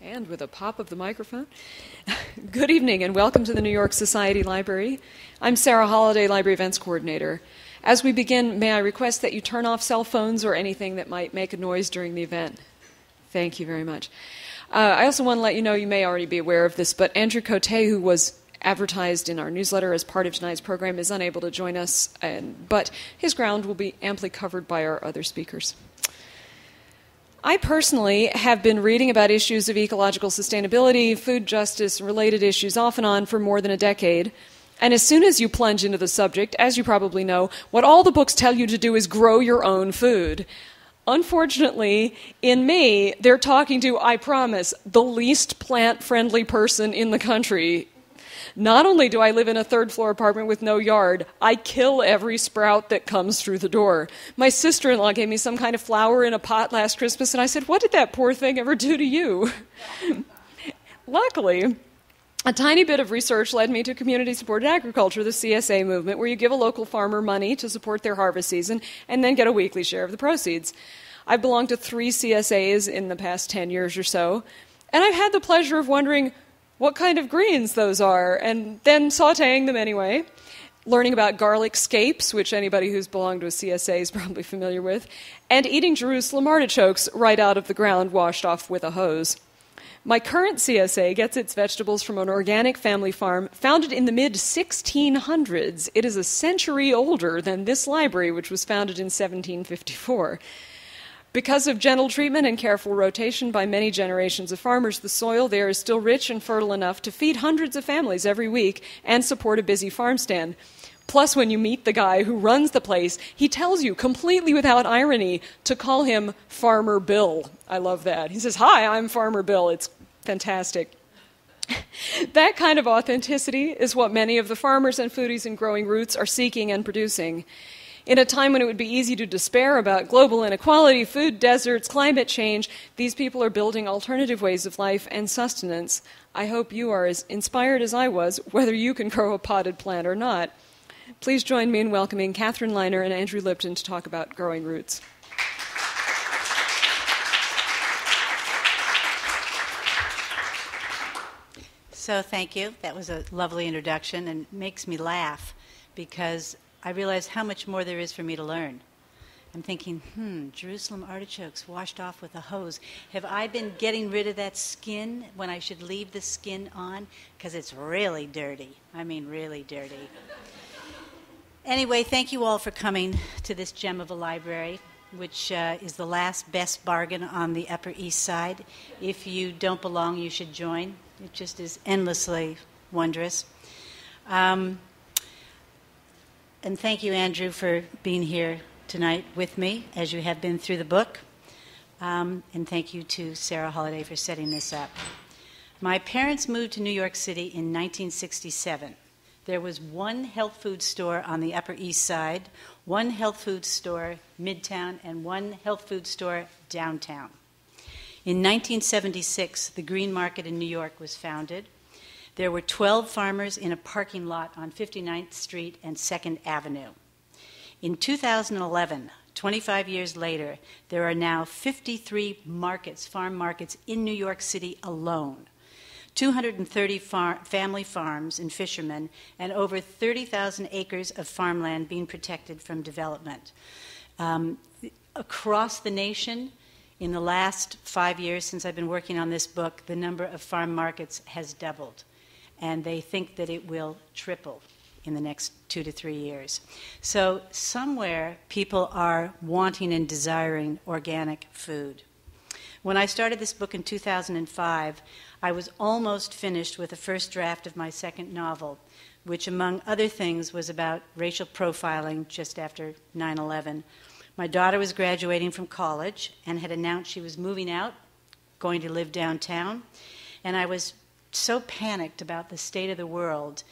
And with a pop of the microphone. Good evening and welcome to the New York Society Library. I'm Sarah Holliday, Library Events Coordinator. As we begin, may I request that you turn off cell phones or anything that might make a noise during the event? Thank you very much. I also want to let you know, you may already be aware of this, but Andrew Coté, who was advertised in our newsletter as part of tonight's program, is unable to join us, but his ground will be amply covered by our other speakers. I personally have been reading about issues of ecological sustainability, food justice, and related issues off and on for more than a decade. And as soon as you plunge into the subject, as you probably know, what all the books tell you to do is grow your own food. Unfortunately, in me, they're talking to, I promise, the least plant-friendly person in the country. Not only do I live in a third-floor apartment with no yard, I kill every sprout that comes through the door. My sister-in-law gave me some kind of flower in a pot last Christmas, and I said, "What did that poor thing ever do to you?" Luckily, a tiny bit of research led me to community-supported agriculture, the CSA movement, where you give a local farmer money to support their harvest season and then get a weekly share of the proceeds. I've belonged to 3 CSAs in the past 10 years or so, and I've had the pleasure of wondering what kind of greens those are, and then sautéing them anyway, learning about garlic scapes, which anybody who's belonged to a CSA is probably familiar with, and eating Jerusalem artichokes right out of the ground washed off with a hose. My current CSA gets its vegetables from an organic family farm founded in the mid-1600s. It is a century older than this library, which was founded in 1754. Because of gentle treatment and careful rotation by many generations of farmers, the soil there is still rich and fertile enough to feed hundreds of families every week and support a busy farm stand. Plus, when you meet the guy who runs the place, he tells you, completely without irony, to call him Farmer Bill. I love that. He says, "Hi, I'm Farmer Bill." It's fantastic. That kind of authenticity is what many of the farmers and foodies in Growing Roots are seeking and producing. In a time when it would be easy to despair about global inequality, food deserts, climate change, these people are building alternative ways of life and sustenance. I hope you are as inspired as I was, whether you can grow a potted plant or not. Please join me in welcoming Katherine Leiner and Andrew Lipton to talk about Growing Roots. So thank you. That was a lovely introduction and makes me laugh because I realize how much more there is for me to learn. I'm thinking, Jerusalem artichokes washed off with a hose. Have I been getting rid of that skin when I should leave the skin on? Because it's really dirty. I mean, really dirty. Anyway, thank you all for coming to this gem of a library, which is the last best bargain on the Upper East Side. If you don't belong, you should join. It just is endlessly wondrous. And thank you, Andrew, for being here tonight with me, as you have been through the book. And thank you to Sarah Holliday for setting this up. My parents moved to New York City in 1967. There was one health food store on the Upper East Side, one health food store midtown, and one health food store downtown. In 1976, the Green Market in New York was founded. There were 12 farmers in a parking lot on 59th Street and 2nd Avenue. In 2011, 25 years later, there are now 53 markets, farm markets, in New York City alone. 230 family farms and fishermen, and over 30,000 acres of farmland being protected from development. Across the nation, in the last 5 years since I've been working on this book, the number of farm markets has doubled. And they think that it will triple in the next 2 to 3 years. So somewhere people are wanting and desiring organic food. When I started this book in 2005, I was almost finished with the first draft of my second novel, which among other things was about racial profiling just after 9/11. My daughter was graduating from college and had announced she was moving out, going to live downtown, and I was so panicked about the state of the world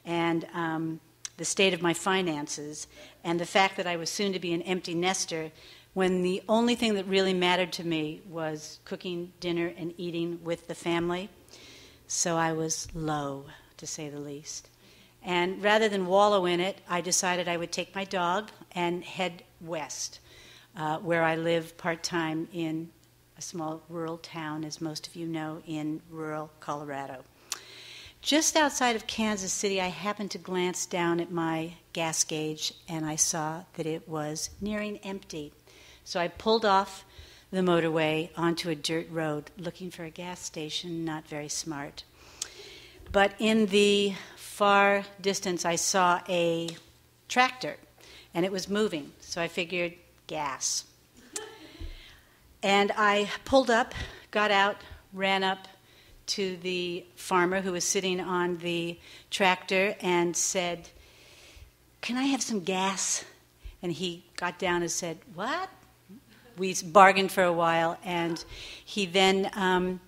and the state of my finances and the fact that I was soon to be an empty nester when the only thing that really mattered to me was cooking dinner and eating with the family. So I was low, to say the least. And rather than wallow in it, I decided I would take my dog and head west, where I live part-time in a small rural town, as most of you know, in rural Colorado. Just outside of Kansas City, I happened to glance down at my gas gauge, and I saw that it was nearing empty. So I pulled off the motorway onto a dirt road, looking for a gas station. Not very smart. But in the far distance, I saw a tractor, and it was moving. So I figured, gas. And I pulled up, got out, ran up to the farmer who was sitting on the tractor and said, "Can I have some gas?" And he got down and said, "What?" We bargained for a while, and he then,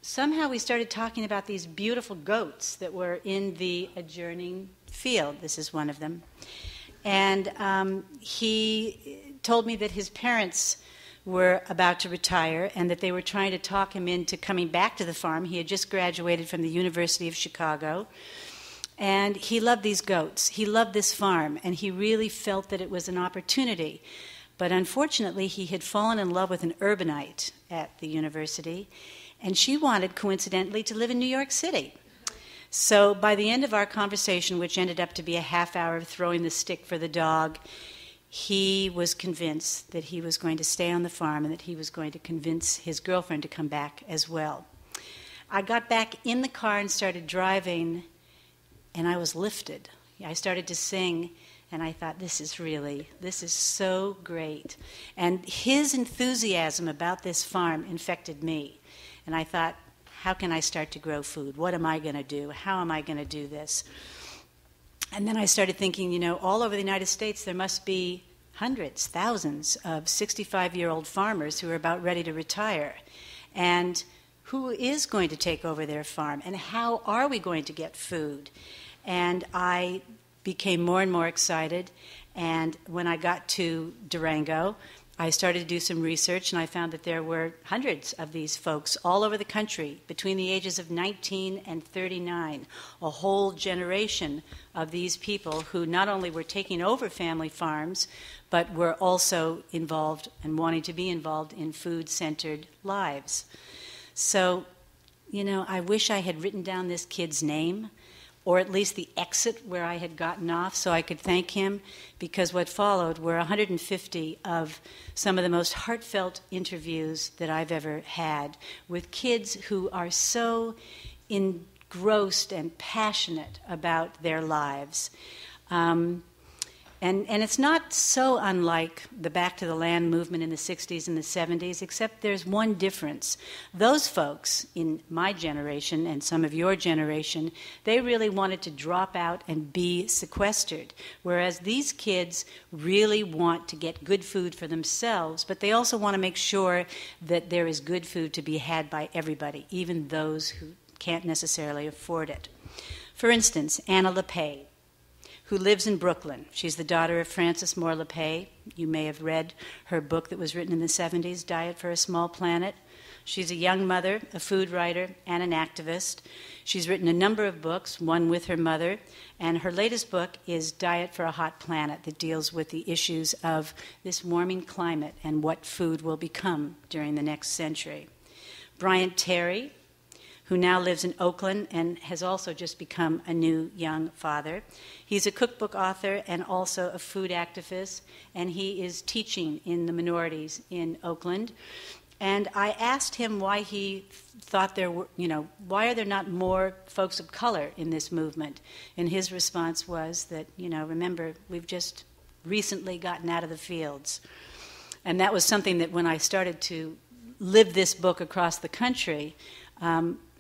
somehow we started talking about these beautiful goats that were in the adjoining field. This is one of them. And he told me that his parents were about to retire and that they were trying to talk him into coming back to the farm. He had just graduated from the University of Chicago, and he loved these goats. He loved this farm, and he really felt that it was an opportunity. But unfortunately, he had fallen in love with an urbanite at the university, and she wanted, coincidentally, to live in New York City. So by the end of our conversation, which ended up to be a half hour of throwing the stick for the dog, he was convinced that he was going to stay on the farm and that he was going to convince his girlfriend to come back as well. I got back in the car and started driving, and I was lifted. I started to sing, and I thought, this is so great. And his enthusiasm about this farm infected me. And I thought, how can I start to grow food? What am I going to do? How am I going to do this? And then I started thinking, all over the United States there must be hundreds, thousands of 65-year-old farmers who are about ready to retire. And who is going to take over their farm? And how are we going to get food? And I became more and more excited. And when I got to Durango, I started to do some research, and I found that there were hundreds of these folks all over the country between the ages of 19 and 39, a whole generation of these people who not only were taking over family farms, but were also involved and wanting to be involved in food-centered lives. So, I wish I had written down this kid's name, or at least the exit where I had gotten off, so I could thank him, because what followed were 150 of some of the most heartfelt interviews that I've ever had with kids who are so engrossed and passionate about their lives. And it's not so unlike the Back to the Land movement in the 60s and the 70s, except there's one difference. Those folks in my generation and some of your generation, they really wanted to drop out and be sequestered, whereas these kids really want to get good food for themselves, but they also want to make sure that there is good food to be had by everybody, even those who can't necessarily afford it. For instance, Anna LePay, who lives in Brooklyn. She's the daughter of Frances Moore LePay. You may have read her book that was written in the 70s, Diet for a Small Planet. She's a young mother, a food writer, and an activist. She's written a number of books, one with her mother, and her latest book is Diet for a Hot Planet, that deals with the issues of this warming climate and what food will become during the next century. Bryant Terry, who now lives in Oakland and has also just become a new young father. He's a cookbook author and also a food activist, and he is teaching in the minorities in Oakland. And I asked him why he thought there were, why are there not more folks of color in this movement? And his response was that, remember, we've just recently gotten out of the fields. And that was something that when I started to live this book across the country,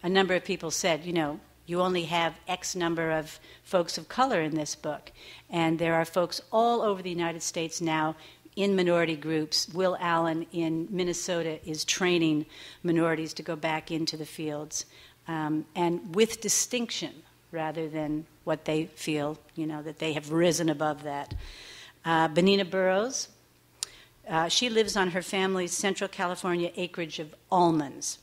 a number of people said, you only have X number of folks of color in this book. And there are folks all over the United States now in minority groups. Will Allen in Minnesota is training minorities to go back into the fields, and with distinction rather than what they feel, that they have risen above that. Benina Burrows, she lives on her family's Central California acreage of almonds.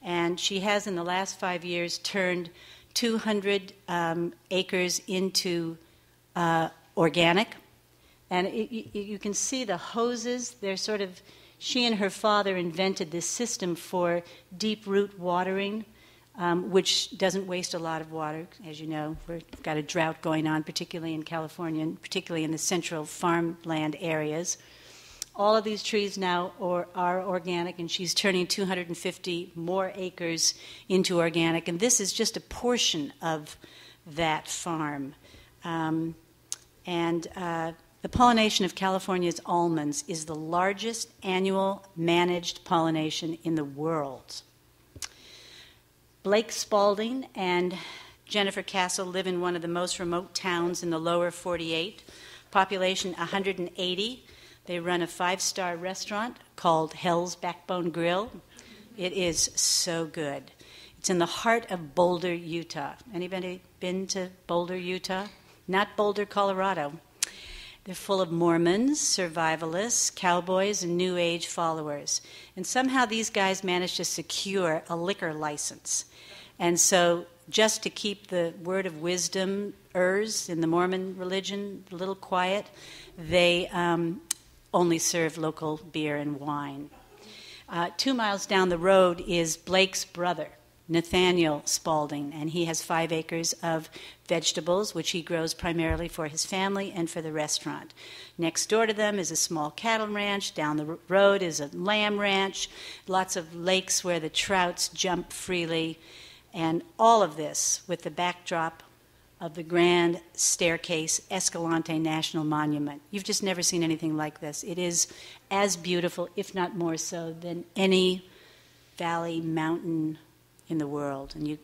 And she has, in the last 5 years, turned 200 acres into organic. And you can see the hoses, they're She and her father invented this system for deep root watering, which doesn't waste a lot of water. As you know, we've got a drought going on, particularly in California, and particularly in the central farmland areas. All of these trees now are organic, and she's turning 250 more acres into organic, and this is just a portion of that farm. The pollination of California's almonds is the largest annual managed pollination in the world. Blake Spalding and Jennifer Castle live in one of the most remote towns in the lower 48, population 180. They run a 5-star restaurant called Hell's Backbone Grill. It is so good. It's in the heart of Boulder, Utah. Anybody been to Boulder, Utah? Not Boulder, Colorado. They're full of Mormons, survivalists, cowboys, and New Age followers. And somehow these guys managed to secure a liquor license. And so just to keep the word of wisdom, in the Mormon religion, a little quiet, they only serve local beer and wine. 2 miles down the road is Blake's brother, Nathaniel Spalding, and he has 5 acres of vegetables, which he grows primarily for his family and for the restaurant. Next door to them is a small cattle ranch. Down the road is a lamb ranch, lots of lakes where the trouts jump freely, and all of this with the backdrop of the Grand Staircase Escalante National Monument. You've just never seen anything like this. It is as beautiful, if not more so, than any valley, mountain in the world, and you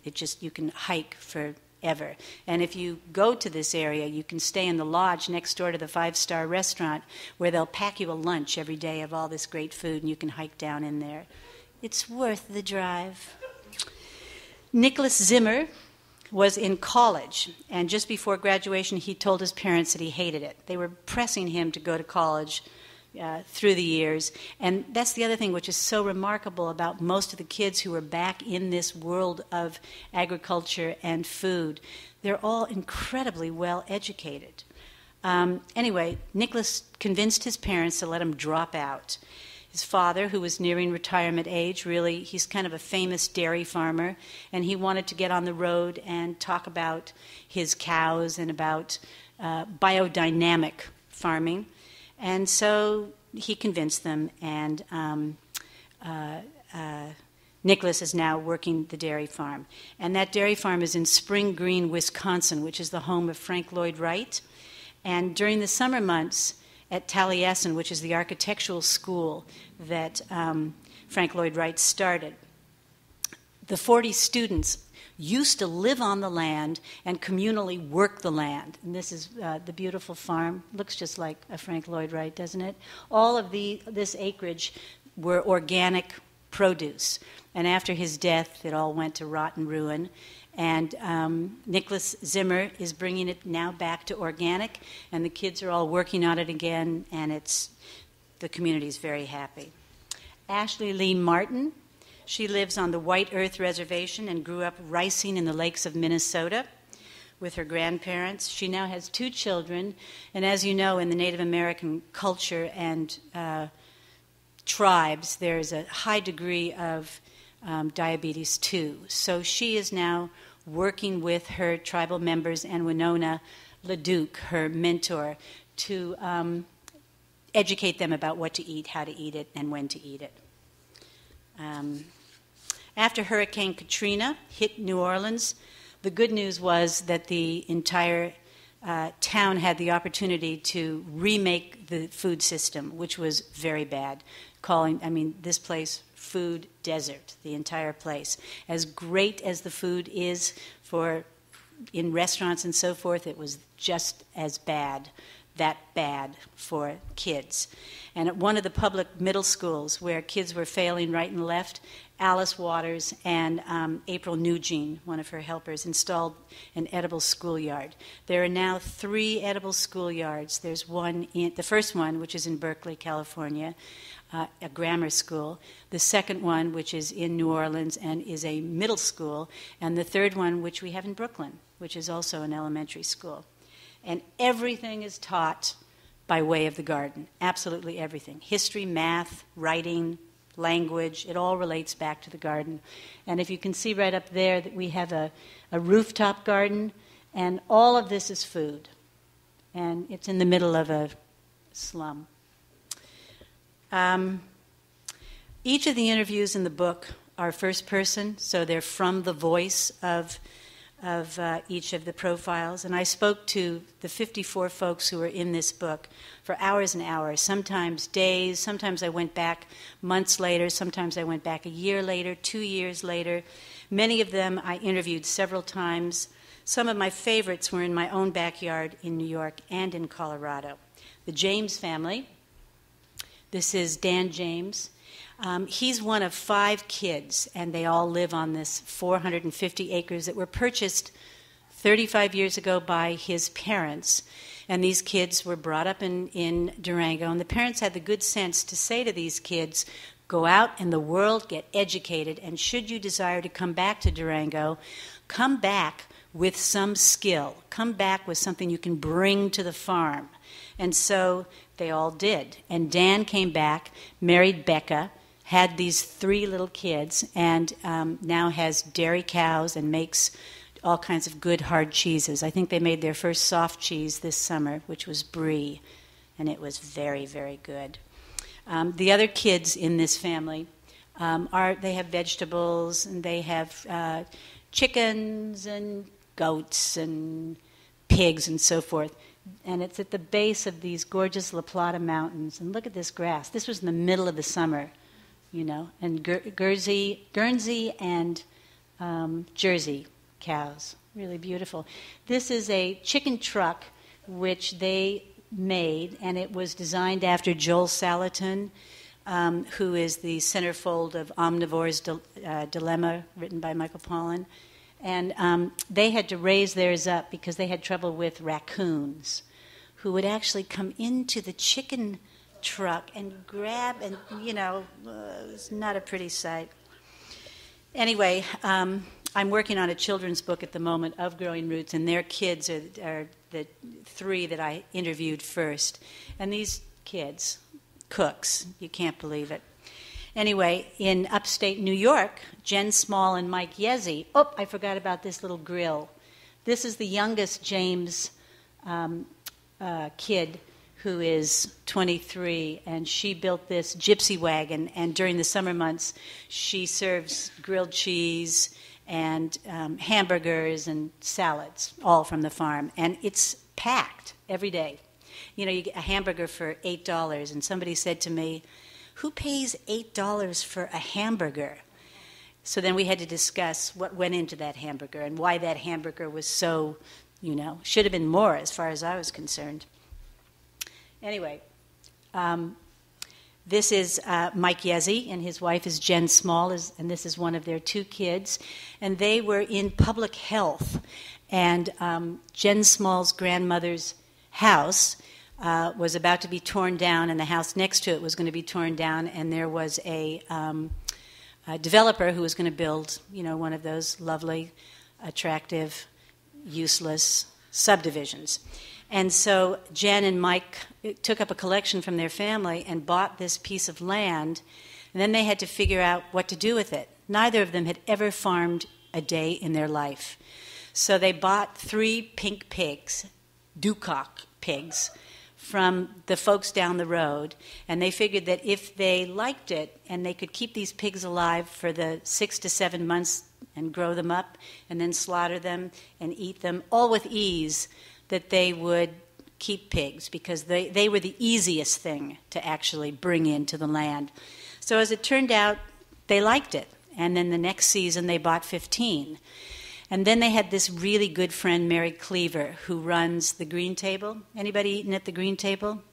can hike forever. And if you go to this area, you can stay in the lodge next door to the 5-star restaurant, where they'll pack you a lunch every day of all this great food, and you can hike down in there. It's worth the drive. Nicholas Zimmer was in college, and just before graduation, he told his parents that he hated it. They were pressing him to go to college through the years. And that's the other thing which is so remarkable about most of the kids who are back in this world of agriculture and food. They're all incredibly well educated. Anyway, Nicholas convinced his parents to let him drop out. His father, who was nearing retirement age, really, he's kind of a famous dairy farmer, and he wanted to get on the road and talk about his cows and about biodynamic farming. And so he convinced them, and Nicholas is now working the dairy farm. And that dairy farm is in Spring Green, Wisconsin, which is the home of Frank Lloyd Wright. And during the summer months at Taliesin, which is the architectural school that Frank Lloyd Wright started, the 40 students used to live on the land and communally work the land. And this is the beautiful farm. Looks just like a Frank Lloyd Wright, doesn't it? All of this acreage were organic produce. And after his death, it all went to rot and ruin. And Nicholas Zimmer is bringing it now back to organic, and the kids are all working on it again, and the community's very happy. Ashley Lee Martin, she lives on the White Earth Reservation and grew up ricing in the lakes of Minnesota with her grandparents. She now has 2 children, and as you know, in the Native American culture and tribes, there's a high degree of diabetes too. So she is now working with her tribal members and Winona LeDuc, her mentor, to educate them about what to eat, how to eat it, and when to eat it. After Hurricane Katrina hit New Orleans, the good news was that the entire town had the opportunity to remake the food system, which was very bad. This place food desert, the entire place. As great as the food is in restaurants and so forth, it was just as bad, that bad for kids. And at one of the public middle schools where kids were failing right and left, Alice Waters and April Nugent, one of her helpers, installed an edible schoolyard. There are now 3 edible schoolyards. There's the first one, which is in Berkeley, California, a grammar school. The second one, which is in New Orleans and is a middle school. And the third one, which we have in Brooklyn, which is also an elementary school. And everything is taught by way of the garden. Absolutely everything. History, math, writing, language, it all relates back to the garden. And if you can see right up there that we have a rooftop garden, and all of this is food. And it's in the middle of a slum. Each of the interviews in the book are first person, so they're from the voice of each of the profiles. And I spoke to the 54 folks who were in this book for hours and hours, sometimes days, sometimes I went back months later, sometimes I went back a year later, 2 years later. Many of them I interviewed several times. Some of my favorites were in my own backyard in New York and in Colorado. The James family. This is Dan James. He's one of 5 kids, and they all live on this 450 acres that were purchased 35 years ago by his parents. And these kids were brought up in Durango, and the parents had the good sense to say to these kids, go out in the world, get educated, and should you desire to come back to Durango, come back with some skill. Come back with something you can bring to the farm. And so they all did. And Dan came back, married Becca, had these 3 little kids, and now has dairy cows and makes all kinds of good hard cheeses. I think they made their first soft cheese this summer, which was brie, and it was very, very good. The other kids in this family, they have vegetables, and they have chickens and goats and pigs and so forth. And it's at the base of these gorgeous La Plata mountains. And look at this grass. This was in the middle of the summer, you know, and Guernsey and Jersey cows. Really beautiful. This is a chicken truck which they made, and it was designed after Joel Salatin, who is the centerfold of Omnivore's Dilemma, written by Michael Pollan. And they had to raise theirs up because they had trouble with raccoons who would actually come into the chicken truck and grab, and, you know, it was not a pretty sight. Anyway, I'm working on a children's book at the moment of Growing Roots, and their kids are the 3 that I interviewed first. And these kids, cooks, you can't believe it. Anyway, in upstate New York, Jen Small and Mike Yezzi. Oh, I forgot about this little grill. This is the youngest James kid, who is 23, and she built this gypsy wagon, and during the summer months, she serves grilled cheese and hamburgers and salads, all from the farm. And it's packed every day. You know, you get a hamburger for $8, and somebody said to me, who pays $8 for a hamburger? So then we had to discuss what went into that hamburger and why that hamburger was so, you know, should have been more as far as I was concerned. Anyway, this is Mike Yezzi, and his wife is Jen Small, and this is one of their 2 kids. And they were in public health. And Jen Small's grandmother's house was about to be torn down, and the house next to it was going to be torn down, and there was a developer who was going to build, you know, one of those lovely, attractive, useless subdivisions. And so Jen and Mike took up a collection from their family and bought this piece of land, and then they had to figure out what to do with it. Neither of them had ever farmed a day in their life. So they bought 3 pink pigs, Ducock pigs, from the folks down the road, and they figured that if they liked it and they could keep these pigs alive for the 6 to 7 months and grow them up and then slaughter them and eat them, all with ease, that they would keep pigs because they were the easiest thing to actually bring into the land. So as it turned out, they liked it. And then the next season, they bought 15. And then they had this really good friend, Mary Cleaver, who runs the Green Table. Anybody eaten at the Green Table?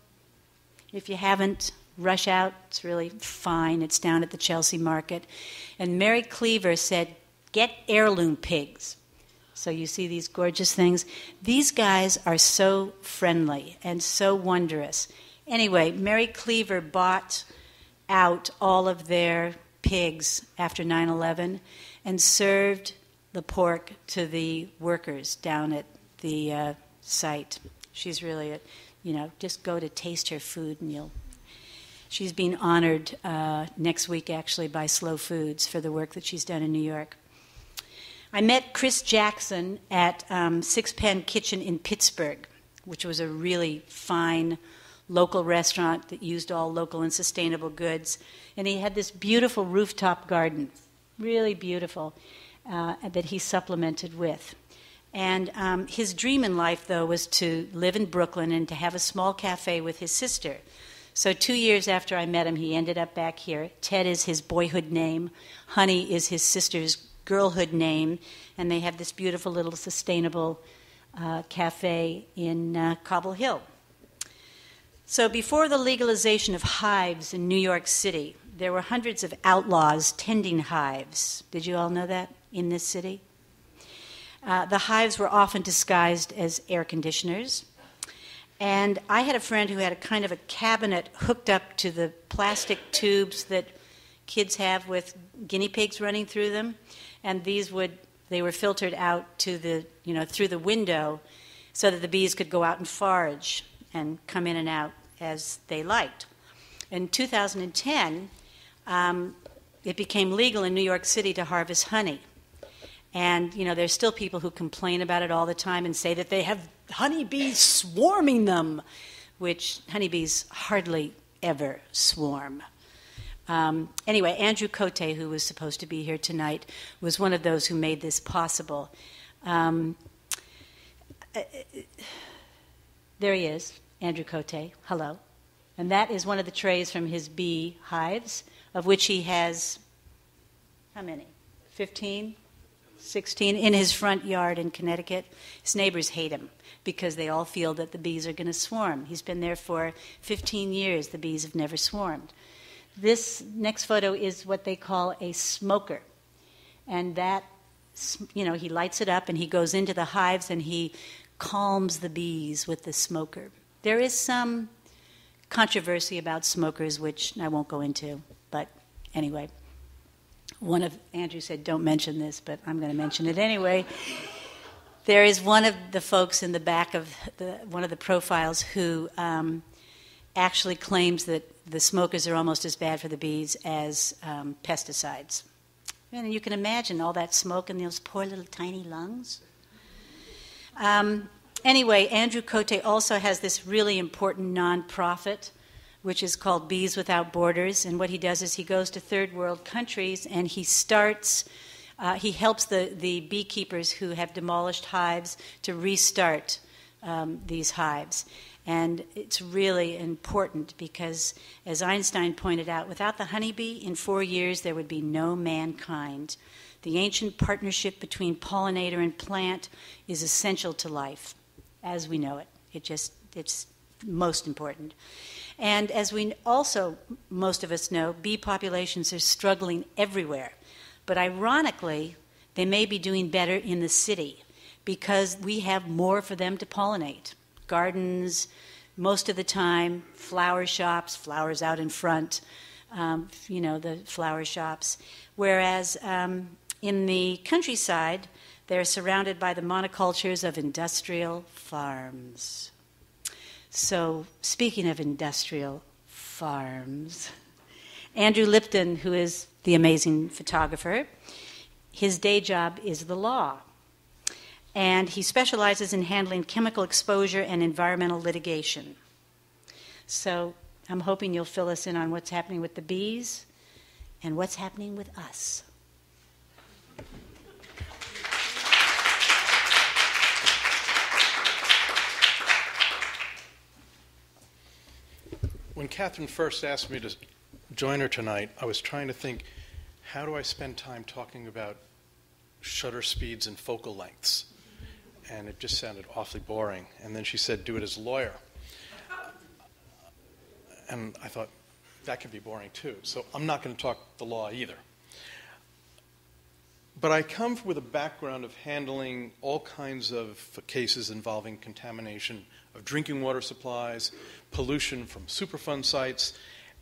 If you haven't, rush out. It's really fine. It's down at the Chelsea Market. And Mary Cleaver said, get heirloom pigs. So you see these gorgeous things. These guys are so friendly and so wondrous. Anyway, Mary Cleaver bought out all of their pigs after 9/11 and served the pork to the workers down at the site. She's really just go to taste her food and She's being honored next week, actually, by Slow Foods for the work that she's done in New York. I met Chris Jackson at Six Pen Kitchen in Pittsburgh, which was a really fine local restaurant that used all local and sustainable goods. And he had this beautiful rooftop garden, really beautiful, that he supplemented with. And his dream in life, though, was to live in Brooklyn and to have a small cafe with his sister. So 2 years after I met him, he ended up back here. Ted is his boyhood name. Honey is his sister's girlhood name. And they have this beautiful little sustainable cafe in Cobble Hill. So before the legalization of hives in New York City, there were hundreds of outlaws tending hives. Did you all know that in this city? The hives were often disguised as air conditioners. And I had a friend who had a kind of a cabinet hooked up to the plastic tubes that kids have with guinea pigs running through them. And they were filtered out to through the window so that the bees could go out and forage and come in and out as they liked. In 2010, it became legal in New York City to harvest honey. And, there's still people who complain about it all the time and say that they have honeybees swarming them, which honeybees hardly ever swarm. Anyway, Andrew Coté, who was supposed to be here tonight, was one of those who made this possible. There he is, Andrew Coté. Hello. And that is one of the trays from his bee hives, of which he has, how many? 15? 16 in his front yard in Connecticut. His neighbors hate him because they all feel that the bees are going to swarm. He's been there for 15 years. The bees have never swarmed. This next photo is what they call a smoker. And that, he lights it up and he goes into the hives and he calms the bees with the smoker. There is some controversy about smokers, which I won't go into, but anyway. Andrew said, don't mention this, but I'm going to mention it anyway. There is one of the folks in the back of one of the profiles who actually claims that the smokers are almost as bad for the bees as pesticides. And you can imagine all that smoke in those poor little tiny lungs. Anyway, Andrew Coté also has this really important nonprofit which is called Bees Without Borders. And what he does is he goes to third world countries and he helps the beekeepers who have demolished hives to restart these hives. And it's really important because, as Einstein pointed out, without the honeybee, in 4 years there would be no mankind. The ancient partnership between pollinator and plant is essential to life, as we know it. It's most important. And as we also, most of us know, bee populations are struggling everywhere. But ironically, they may be doing better in the city because we have more for them to pollinate. Gardens, most of the time, flower shops, flowers out in front, the flower shops. Whereas in the countryside, they're surrounded by the monocultures of industrial farms. So, speaking of industrial farms, Andrew Lipton, who is the amazing photographer, his day job is the law. And he specializes in handling chemical exposure and environmental litigation. So, I'm hoping you'll fill us in on what's happening with the bees and what's happening with us. When Katherine first asked me to join her tonight, I was trying to think, how do I spend time talking about shutter speeds and focal lengths? And it just sounded awfully boring. And then she said, do it as a lawyer. And I thought, that could be boring too. So I'm not going to talk the law either. But I come with a background of handling all kinds of cases involving contamination of drinking water supplies, pollution from Superfund sites,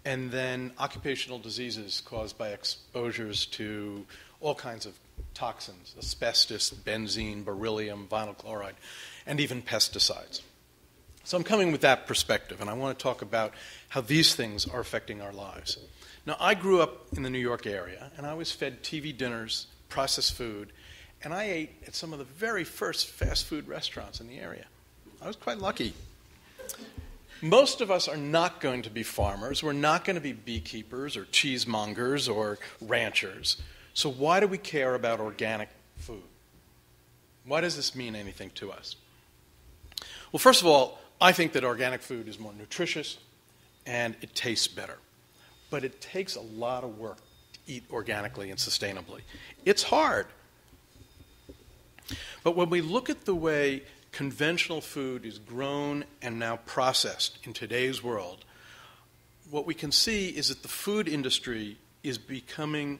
and then occupational diseases caused by exposures to all kinds of toxins, asbestos, benzene, beryllium, vinyl chloride, and even pesticides. So I'm coming with that perspective, and I want to talk about how these things are affecting our lives. Now, I grew up in the New York area, and I was fed TV dinners, processed food, and I ate at some of the very first fast food restaurants in the area. I was quite lucky. Most of us are not going to be farmers. We're not going to be beekeepers or cheesemongers or ranchers. So why do we care about organic food? Why does this mean anything to us? Well, first of all, I think that organic food is more nutritious and it tastes better. But it takes a lot of work to eat organically and sustainably. It's hard. But when we look at the way conventional food is grown and now processed in today's world, what we can see is that the food industry is becoming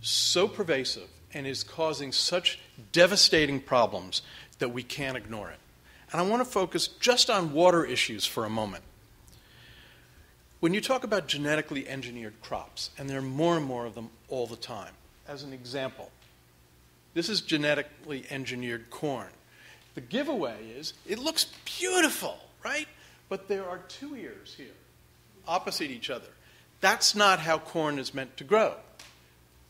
so pervasive and is causing such devastating problems that we can't ignore it. And I want to focus just on water issues for a moment. When you talk about genetically engineered crops, and there are more and more of them all the time, as an example, this is genetically engineered corn. The giveaway is it looks beautiful, right? But there are two ears here, opposite each other. That's not how corn is meant to grow.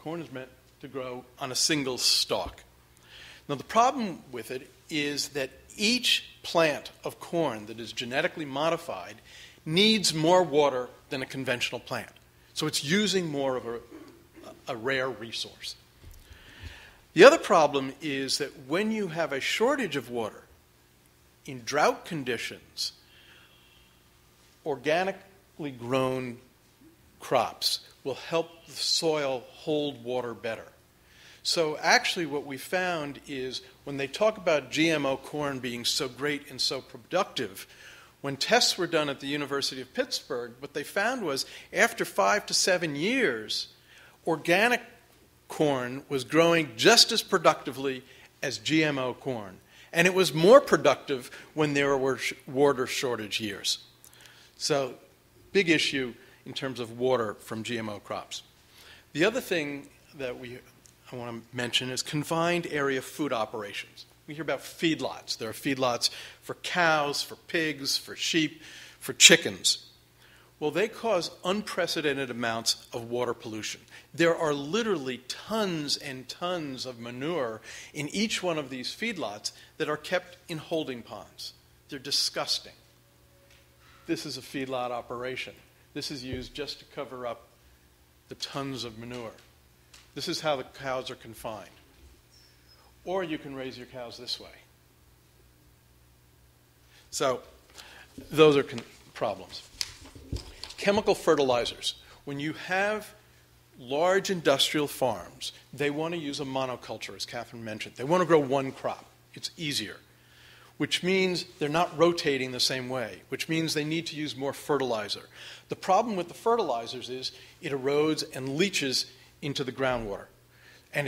Corn is meant to grow on a single stalk. Now, the problem with it is that each plant of corn that is genetically modified needs more water than a conventional plant. So it's using more of a rare resource. The other problem is that when you have a shortage of water in drought conditions, organically grown crops will help the soil hold water better. So actually what we found is when they talk about GMO corn being so great and so productive, when tests were done at the University of Pittsburgh, what they found was after 5 to 7 years, organic corn was growing just as productively as GMO corn. And it was more productive when there were water shortage years. So, big issue in terms of water from GMO crops. The other thing that I want to mention is confined area food operations. We hear about feedlots. There are feedlots for cows, for pigs, for sheep, for chickens. Well, they cause unprecedented amounts of water pollution. There are literally tons and tons of manure in each one of these feedlots that are kept in holding ponds. They're disgusting. This is a feedlot operation. This is used just to cover up the tons of manure. This is how the cows are confined. Or you can raise your cows this way. So those are problems. Chemical fertilizers. When you have large industrial farms, they want to use a monoculture, as Katherine mentioned. They want to grow one crop. It's easier, which means they're not rotating the same way, which means they need to use more fertilizer. The problem with the fertilizers is it erodes and leaches into the groundwater. And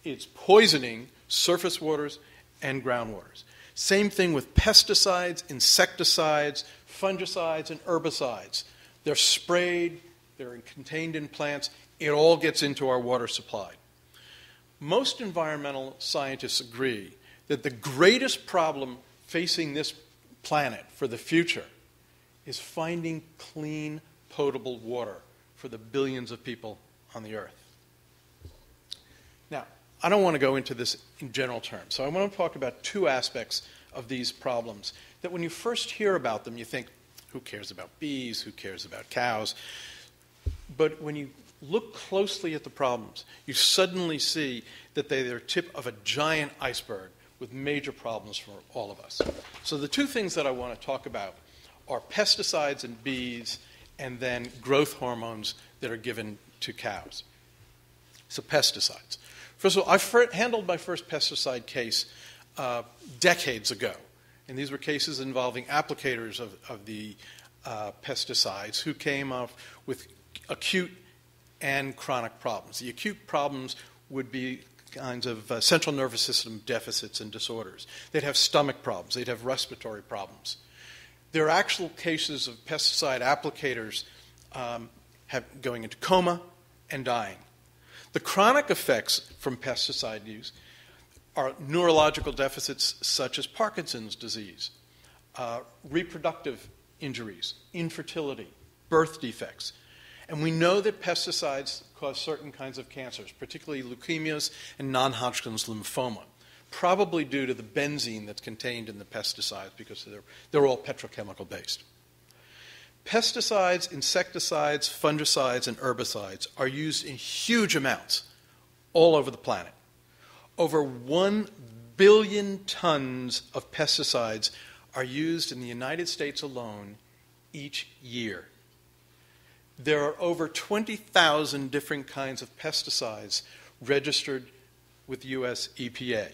it's poisoning surface waters and groundwaters. Same thing with pesticides, insecticides, fungicides, and herbicides. They're sprayed, they're contained in plants, it all gets into our water supply. Most environmental scientists agree that the greatest problem facing this planet for the future is finding clean, potable water for the billions of people on the earth. Now, I don't want to go into this in general terms, so I want to talk about two aspects of these problems that when you first hear about them, you think, who cares about bees? Who cares about cows? But when you look closely at the problems, you suddenly see that they're the tip of a giant iceberg with major problems for all of us. So the two things that I want to talk about are pesticides and bees, and then growth hormones that are given to cows. So pesticides. First of all, I handled my first pesticide case decades ago. And these were cases involving applicators of the pesticides who came up with acute and chronic problems. The acute problems would be kinds of central nervous system deficits and disorders. They'd have stomach problems. They'd have respiratory problems. There are actual cases of pesticide applicators going into coma and dying. The chronic effects from pesticide use are neurological deficits such as Parkinson's disease, reproductive injuries, infertility, birth defects. And we know that pesticides cause certain kinds of cancers, particularly leukemias and non-Hodgkin's lymphoma, probably due to the benzene that's contained in the pesticides because they're all petrochemical based. Pesticides, insecticides, fungicides, and herbicides are used in huge amounts all over the planet. Over 1 billion tons of pesticides are used in the United States alone each year. There are over 20,000 different kinds of pesticides registered with U.S. EPA.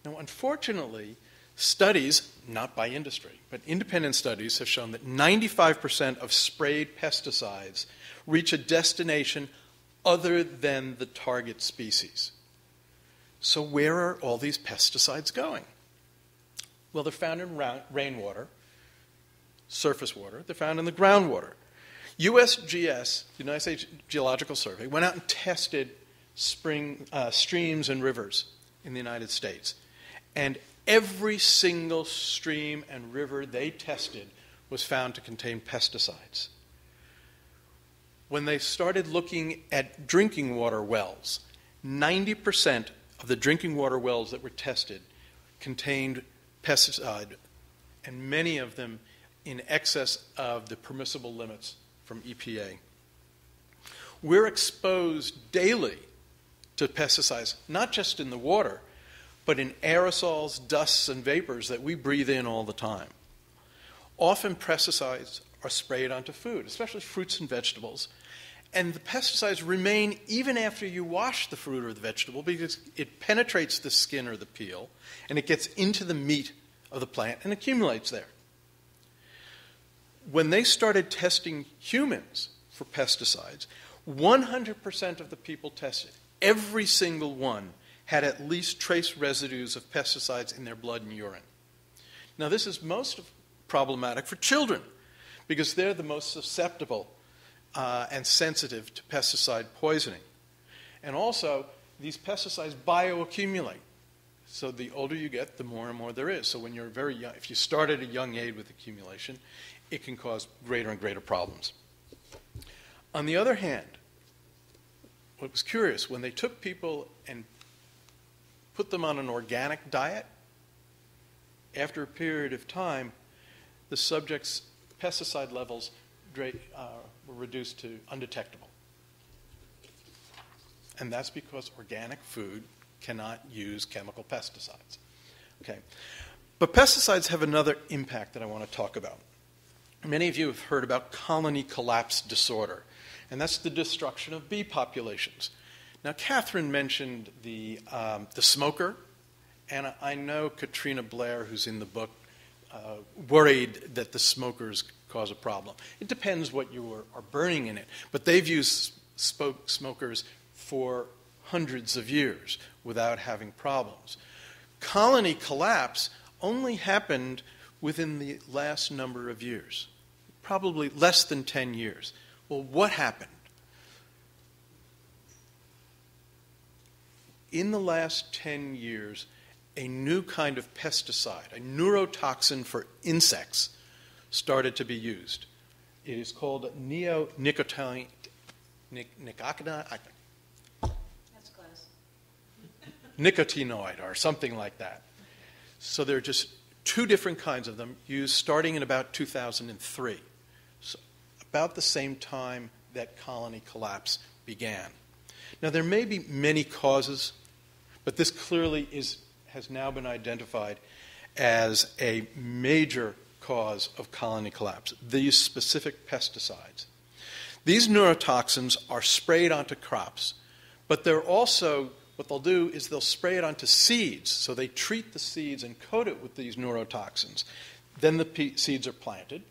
Now, unfortunately, studies, not by industry, but independent studies have shown that 95% of sprayed pesticides reach a destination other than the target species. So where are all these pesticides going? Well, they're found in rainwater, surface water. They're found in the groundwater. USGS, the United States Geological Survey, went out and tested streams and rivers in the United States. And every single stream and river they tested was found to contain pesticides. When they started looking at drinking water wells, 90% of the drinking water wells that were tested contained pesticide, and many of them in excess of the permissible limits from EPA. We're exposed daily to pesticides, not just in the water, but in aerosols, dusts, and vapors that we breathe in all the time. Often pesticides are sprayed onto food, especially fruits and vegetables, and the pesticides remain even after you wash the fruit or the vegetable because it penetrates the skin or the peel, and it gets into the meat of the plant and accumulates there. When they started testing humans for pesticides, 100% of the people tested, every single one, had at least trace residues of pesticides in their blood and urine. Now, this is most problematic for children because they're the most susceptible and sensitive to pesticide poisoning. And also, these pesticides bioaccumulate. So the older you get, the more and more there is. So when you're very young, if you start at a young age with accumulation, it can cause greater and greater problems. On the other hand, what was curious, when they took people and put them on an organic diet, after a period of time, the subject's pesticide levels were reduced to undetectable. And that's because organic food cannot use chemical pesticides. Okay. But pesticides have another impact that I want to talk about. Many of you have heard about colony collapse disorder, and that's the destruction of bee populations. Now, Katherine mentioned the smoker, and I know Katrina Blair, who's in the book, worried that the smokers cause a problem. It depends what you are burning in it, but they've used smokers for hundreds of years without having problems. Colony collapse only happened within the last number of years, probably less than 10 years. Well, what happened? In the last 10 years, a new kind of pesticide, a neurotoxin for insects, started to be used. It is called neonicotinoid. That's close. Nicotinoid or something like that. So there are just two different kinds of them used starting in about 2003, so about the same time that colony collapse began. Now, there may be many causes, but this clearly has now been identified as a major cause of colony collapse, these specific pesticides. These neurotoxins are sprayed onto crops, but they're also, what they'll do is they'll spray it onto seeds. So they treat the seeds and coat it with these neurotoxins. Then the seeds are planted.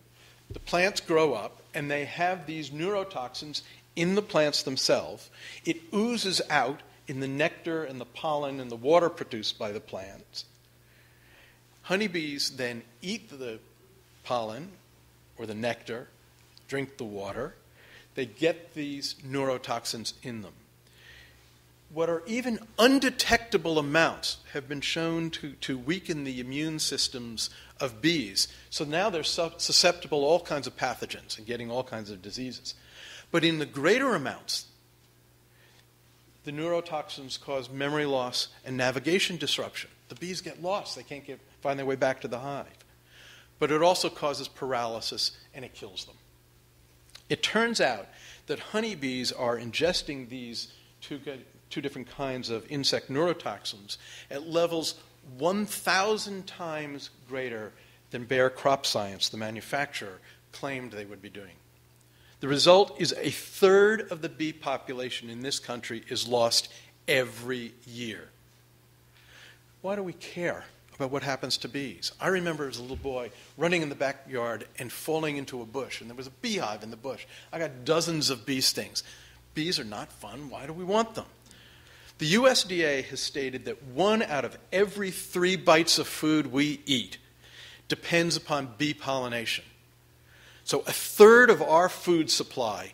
The plants grow up, and they have these neurotoxins in the plants themselves. It oozes out in the nectar and the pollen and the water produced by the plants. Honeybees then eat the pollen or the nectar, drink the water. They get these neurotoxins in them. What are even undetectable amounts have been shown to weaken the immune systems of bees. So now they're susceptible to all kinds of pathogens and getting all kinds of diseases. But in the greater amounts, the neurotoxins cause memory loss and navigation disruption. The bees get lost. They can't find their way back to the hive. But it also causes paralysis, and it kills them. It turns out that honeybees are ingesting these two different kinds of insect neurotoxins at levels 1,000 times greater than Bayer Crop Science, the manufacturer, claimed they would be doing. The result is a third of the bee population in this country is lost every year. Why do we care about what happens to bees? I remember as a little boy running in the backyard and falling into a bush, and there was a beehive in the bush. I got dozens of bee stings. Bees are not fun. Why do we want them? The USDA has stated that 1 out of every 3 bites of food we eat depends upon bee pollination. So a third of our food supply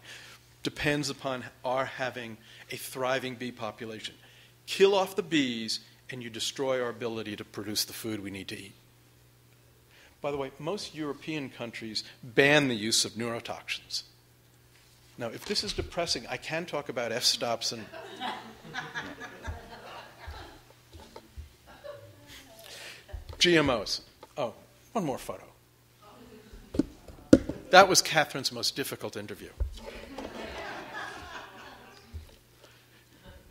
depends upon our having a thriving bee population. Kill off the bees, and you destroy our ability to produce the food we need to eat. By the way, most European countries ban the use of neurotoxins. Now, if this is depressing, I can talk about f-stops and... GMOs. Oh, one more photo. That was Catherine's most difficult interview.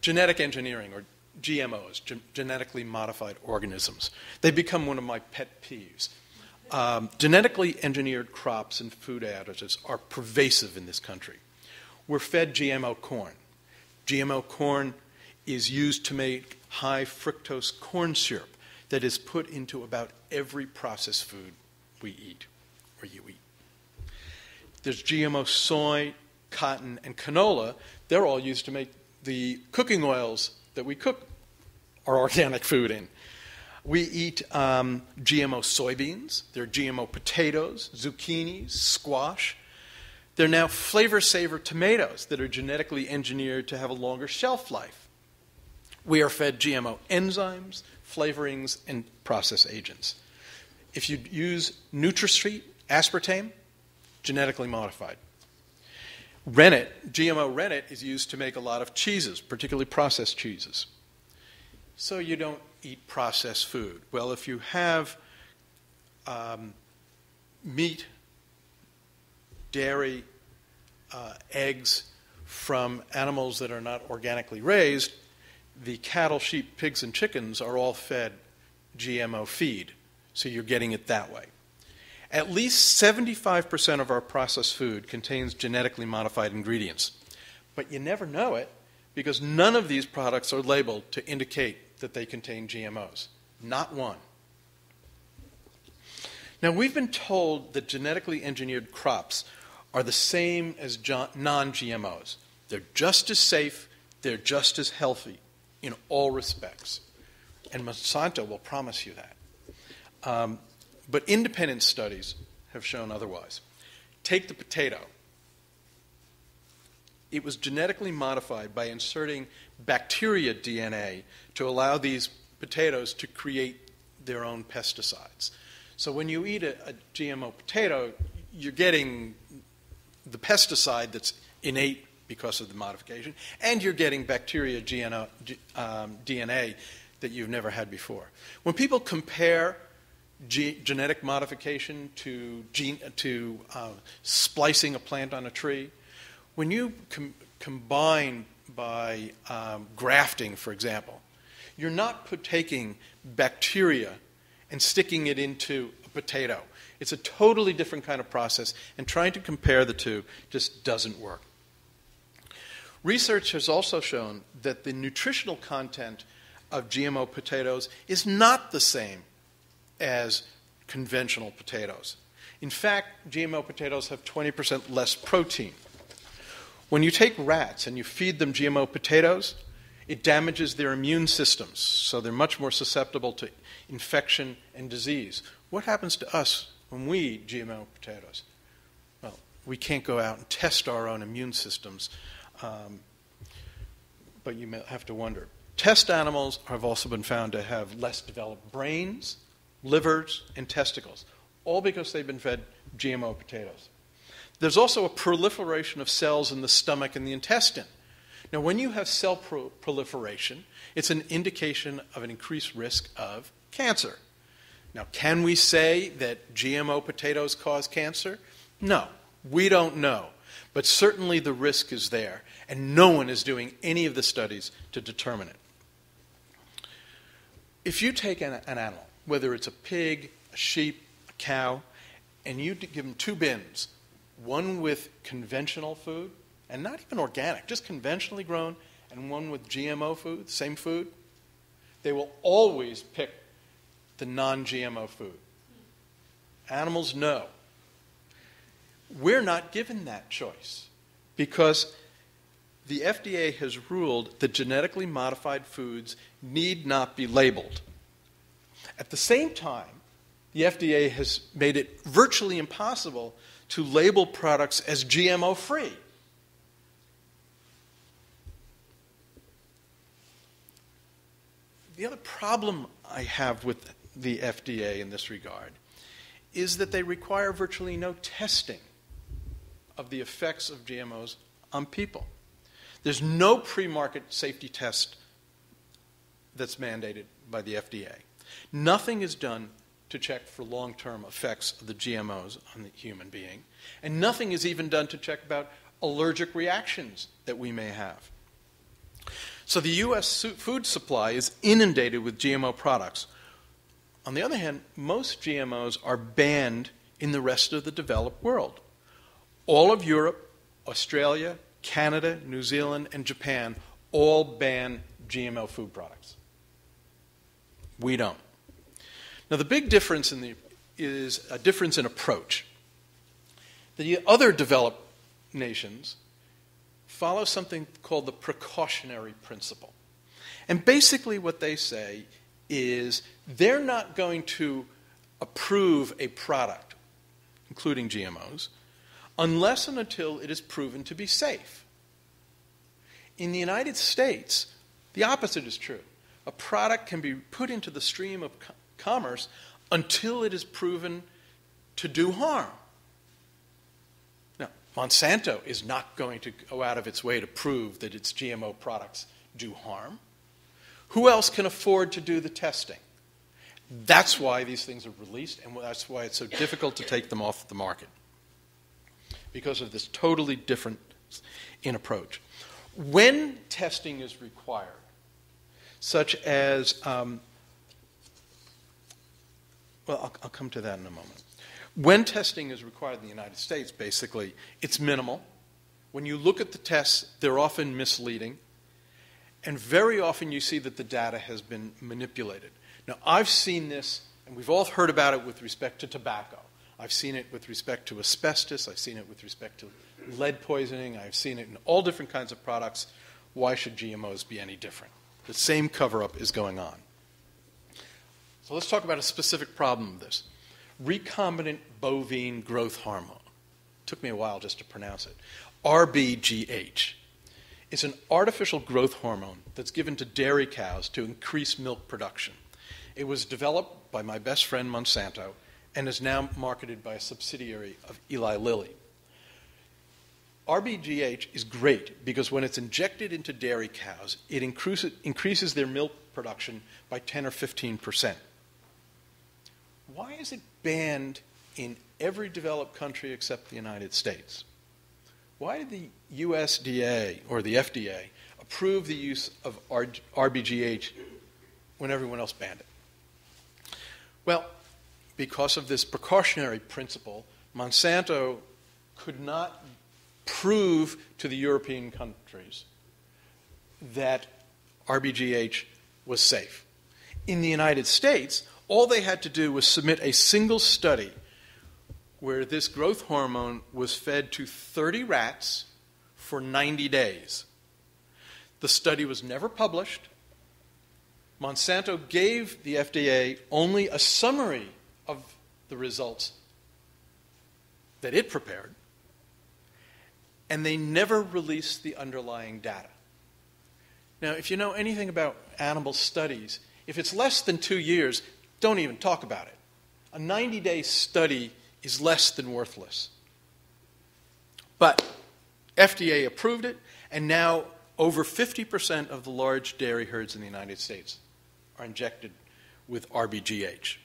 Genetic engineering, or GMOs, genetically modified organisms. They become one of my pet peeves. Genetically engineered crops and food additives are pervasive in this country. We're fed GMO corn. GMO corn is used to make high fructose corn syrup that is put into about every processed food we eat, or you eat. There's GMO soy, cotton, and canola. They're all used to make the cooking oils that we cook our organic food in. We eat GMO soybeans. There are GMO potatoes, zucchinis, squash. There are now flavor-saver tomatoes that are genetically engineered to have a longer shelf life. We are fed GMO enzymes, flavorings, and process agents. If you use NutraSweet, aspartame, genetically modified. Rennet, GMO rennet, is used to make a lot of cheeses, particularly processed cheeses. So you don't eat processed food. Well, if you have meat, dairy, eggs from animals that are not organically raised, the cattle, sheep, pigs, and chickens are all fed GMO feed. So you're getting it that way. At least 75% of our processed food contains genetically modified ingredients. But you never know it because none of these products are labeled to indicate that they contain GMOs. Not one. Now, we've been told that genetically engineered crops are the same as non-GMOs. They're just as safe, they're just as healthy in all respects. And Monsanto will promise you that. But independent studies have shown otherwise. Take the potato. It was genetically modified by inserting bacteria DNA to allow these potatoes to create their own pesticides. So when you eat a GMO potato, you're getting the pesticide that's innate because of the modification, and you're getting bacteria DNA that you've never had before. When people compare genetic modification to splicing a plant on a tree, when you combine by grafting, for example, you're not taking bacteria and sticking it into a potato. It's a totally different kind of process, and trying to compare the two just doesn't work. Research has also shown that the nutritional content of GMO potatoes is not the same as conventional potatoes. In fact, GMO potatoes have 20% less protein. When you take rats and you feed them GMO potatoes, it damages their immune systems, so they're much more susceptible to infection and disease. What happens to us when we eat GMO potatoes? Well, we can't go out and test our own immune systems, but you may have to wonder. Test animals have also been found to have less developed brains, livers, and testicles, all because they've been fed GMO potatoes. There's also a proliferation of cells in the stomach and the intestine. Now, when you have cell proliferation, it's an indication of an increased risk of cancer. Now, can we say that GMO potatoes cause cancer? No, we don't know. But certainly the risk is there, and no one is doing any of the studies to determine it. If you take an animal, whether it's a pig, a sheep, a cow, and you give them two bins, one with conventional food, and not even organic, just conventionally grown, and one with GMO food, same food, they will always pick the non-GMO food. Animals know. We're not given that choice because the FDA has ruled that genetically modified foods need not be labeled. At the same time, the FDA has made it virtually impossible to label products as GMO-free. The other problem I have with the FDA in this regard is that they require virtually no testing of the effects of GMOs on people. There's no pre-market safety test that's mandated by the FDA. Nothing is done to check for long-term effects of the GMOs on the human being, and nothing is even done to check about allergic reactions that we may have. So the U.S. food supply is inundated with GMO products. On the other hand, most GMOs are banned in the rest of the developed world. All of Europe, Australia, Canada, New Zealand, and Japan all ban GMO food products. We don't. Now, the big difference is a difference in approach. The other developed nations follow something called the precautionary principle. And basically what they say is they're not going to approve a product, including GMOs, unless and until it is proven to be safe. In the United States, the opposite is true. A product can be put into the stream of commerce until it is proven to do harm. Now, Monsanto is not going to go out of its way to prove that its GMO products do harm. Who else can afford to do the testing? That's why these things are released, and that's why it's so difficult to take them off the market, because of this totally difference in approach. When testing is required, such as, I'll come to that in a moment. When testing is required in the United States, basically, it's minimal. When you look at the tests, they're often misleading, and very often you see that the data has been manipulated. Now, I've seen this, and we've all heard about it with respect to tobacco. I've seen it with respect to asbestos. I've seen it with respect to lead poisoning. I've seen it in all different kinds of products. Why should GMOs be any different? The same cover-up is going on. So let's talk about a specific problem of this. Recombinant bovine growth hormone. It took me a while just to pronounce it. RBGH. It's an artificial growth hormone that's given to dairy cows to increase milk production. It was developed by my best friend Monsanto and is now marketed by a subsidiary of Eli Lilly. RBGH is great because when it's injected into dairy cows, it increases their milk production by 10 or 15%. Why is it banned in every developed country except the United States? Why did the USDA or the FDA approve the use of RBGH when everyone else banned it? Well, because of this precautionary principle, Monsanto could not prove to the European countries that RBGH was safe. In the United States, all they had to do was submit a single study where this growth hormone was fed to 30 rats for 90 days. The study was never published. Monsanto gave the FDA only a summary of the results that it prepared, and they never released the underlying data. Now, if you know anything about animal studies, if it's less than 2 years, don't even talk about it. A 90-day study is less than worthless. But FDA approved it, and now over 50% of the large dairy herds in the United States are injected with RBGH.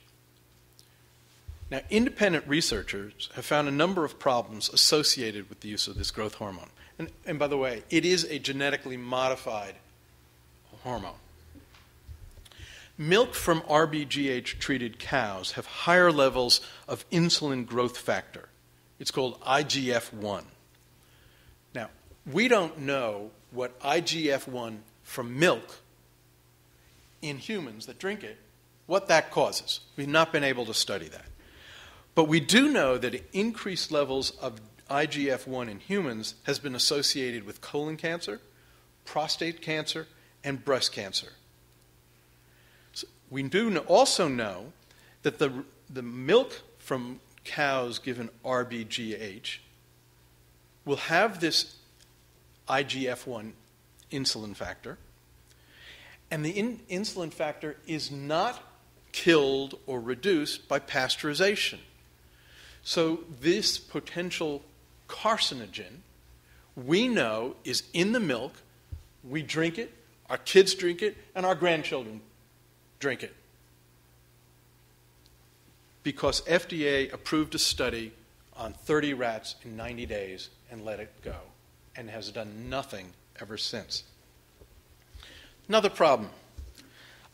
Now, independent researchers have found a number of problems associated with the use of this growth hormone. And by the way, it is a genetically modified hormone. Milk from RBGH-treated cows have higher levels of insulin growth factor. It's called IGF-1. Now, we don't know what IGF-1 from milk in humans that drink it, what that causes. We've not been able to study that. But we do know that increased levels of IGF-1 in humans has been associated with colon cancer, prostate cancer, and breast cancer. So we do also know that the milk from cows given RBGH will have this IGF-1 insulin factor, and the insulin factor is not killed or reduced by pasteurization. So this potential carcinogen, we know, is in the milk. We drink it, our kids drink it, and our grandchildren drink it. Because FDA approved a study on 30 rats in 90 days and let it go, and has done nothing ever since. Another problem.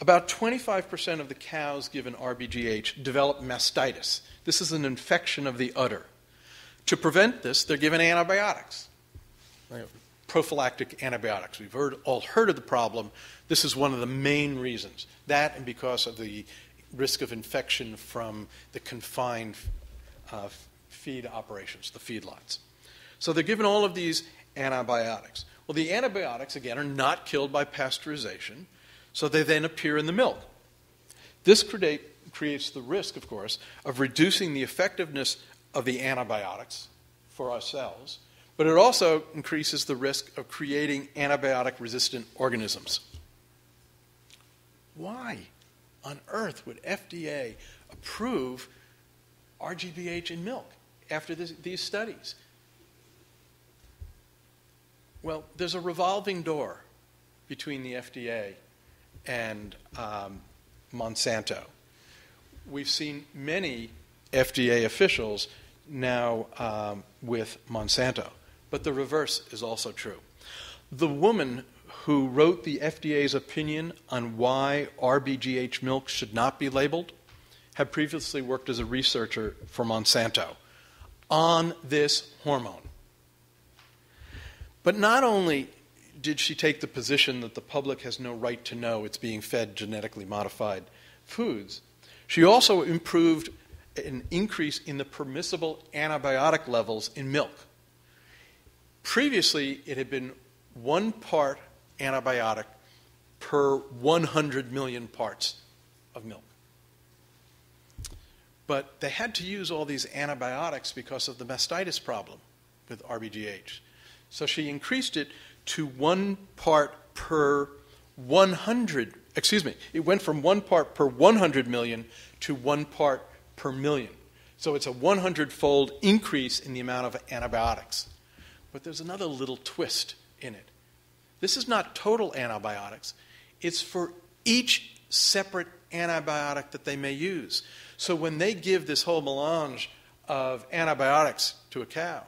About 25% of the cows given RBGH develop mastitis. This is an infection of the udder. To prevent this, they're given antibiotics, prophylactic antibiotics. We've all heard of the problem. This is one of the main reasons. That, and because of the risk of infection from the confined feed operations, the feedlots. So they're given all of these antibiotics. Well, the antibiotics, again, are not killed by pasteurization, so they then appear in the milk. This creates the risk, of course, of reducing the effectiveness of the antibiotics for ourselves, but it also increases the risk of creating antibiotic-resistant organisms. Why on earth would FDA approve RBGH in milk after these studies? Well, there's a revolving door between the FDA and Monsanto. We've seen many FDA officials now with Monsanto, but the reverse is also true. The woman who wrote the FDA's opinion on why RBGH milk should not be labeled had previously worked as a researcher for Monsanto on this hormone. But not only did she take the position that the public has no right to know it's being fed genetically modified foods, she also improved an increase in the permissible antibiotic levels in milk. Previously, it had been 1 part antibiotic per 100 million parts of milk. But they had to use all these antibiotics because of the mastitis problem with RBGH. So she increased it to 1 part per 100, it went from 1 part per 100 million to 1 part per million. So it's a 100-fold increase in the amount of antibiotics. But there's another little twist in it. This is not total antibiotics. It's for each separate antibiotic that they may use. So when they give this whole melange of antibiotics to a cow,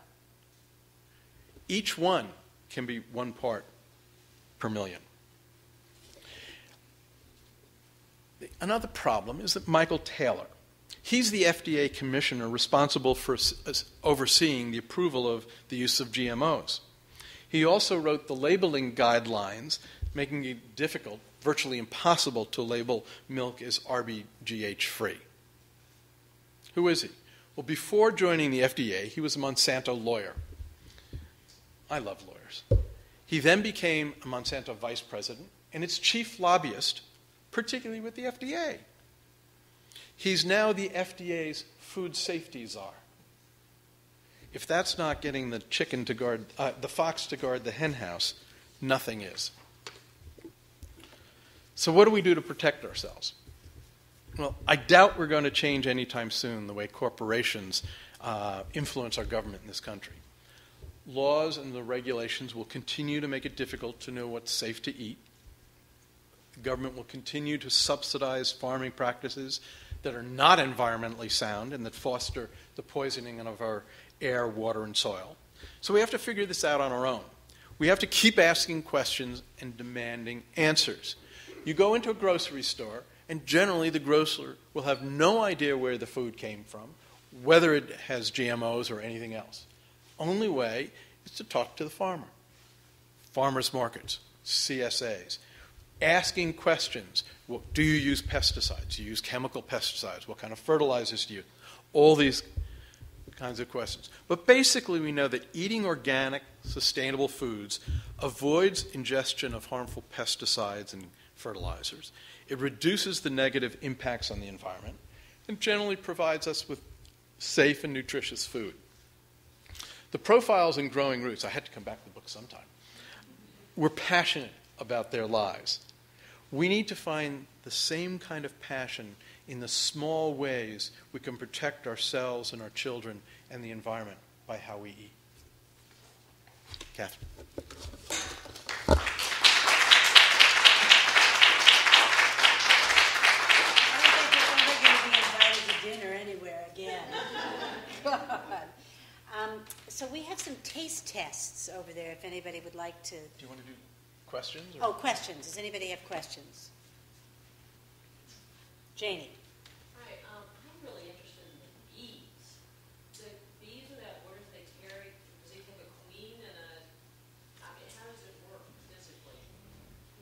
each one can be 1 part per million. Another problem is that Michael Taylor, he's the FDA commissioner responsible for overseeing the approval of the use of GMOs. He also wrote the labeling guidelines, making it difficult, virtually impossible, to label milk as RBGH-free. Who is he? Well, before joining the FDA, he was a Monsanto lawyer. I love lawyers. He then became a Monsanto vice president and its chief lobbyist, particularly with the FDA. He's now the FDA's food safety czar. If that's not getting the chicken to guard, the fox to guard the hen house, nothing is. So what do we do to protect ourselves? Well, I doubt we're going to change anytime soon the way corporations influence our government in this country. Laws and the regulations will continue to make it difficult to know what's safe to eat. The government will continue to subsidize farming practices that are not environmentally sound and that foster the poisoning of our air, water, and soil. So we have to figure this out on our own. We have to keep asking questions and demanding answers. You go into a grocery store, and generally the grocer will have no idea where the food came from, whether it has GMOs or anything else. Only way is to talk to the farmer. Farmers markets, CSAs, asking questions. Well, do you use pesticides? Do you use chemical pesticides? What kind of fertilizers do you use? All these kinds of questions. But basically we know that eating organic, sustainable foods avoids ingestion of harmful pesticides and fertilizers. It reduces the negative impacts on the environment and generally provides us with safe and nutritious food. The profiles in Growing Roots, I had to come back to the book sometime, were passionate about their lives. We need to find the same kind of passion in the small ways we can protect ourselves and our children and the environment by how we eat. Katherine. So we have some taste tests over there if anybody would like to. Do you want to do questions? Oh, questions. Does anybody have questions? Janie. Hi, I'm really interested in the bees. The bees are that orders they carry, does he have a queen and how does it work physically?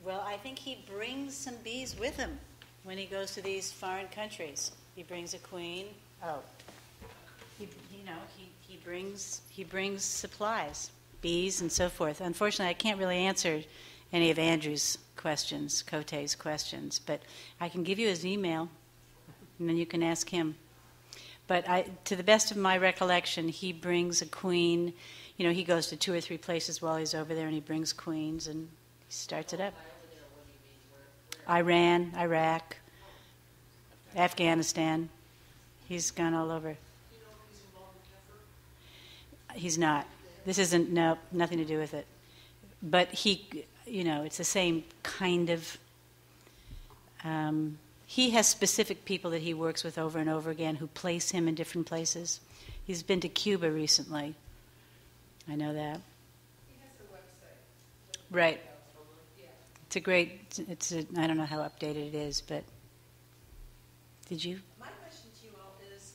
Well, I think he brings some bees with him when he goes to these foreign countries. He brings a queen. Oh. He brings supplies, bees and so forth. Unfortunately, I can't really answer any of Andrew's questions, Coté's questions, but I can give you his email, and then you can ask him. But to the best of my recollection, he brings a queen. You know, he goes to 2 or 3 places while he's over there, and he brings queens, and he starts it up. Iran, Iraq, Afghanistan. He's gone all over. He's not. This isn't, no, nothing to do with it. But he, it's the same kind of, he has specific people that he works with over and over again who place him in different places. He's been to Cuba recently. I know that. He has a website. Right. Yeah. It's a great, I don't know how updated it is, but did you? My question to you all is,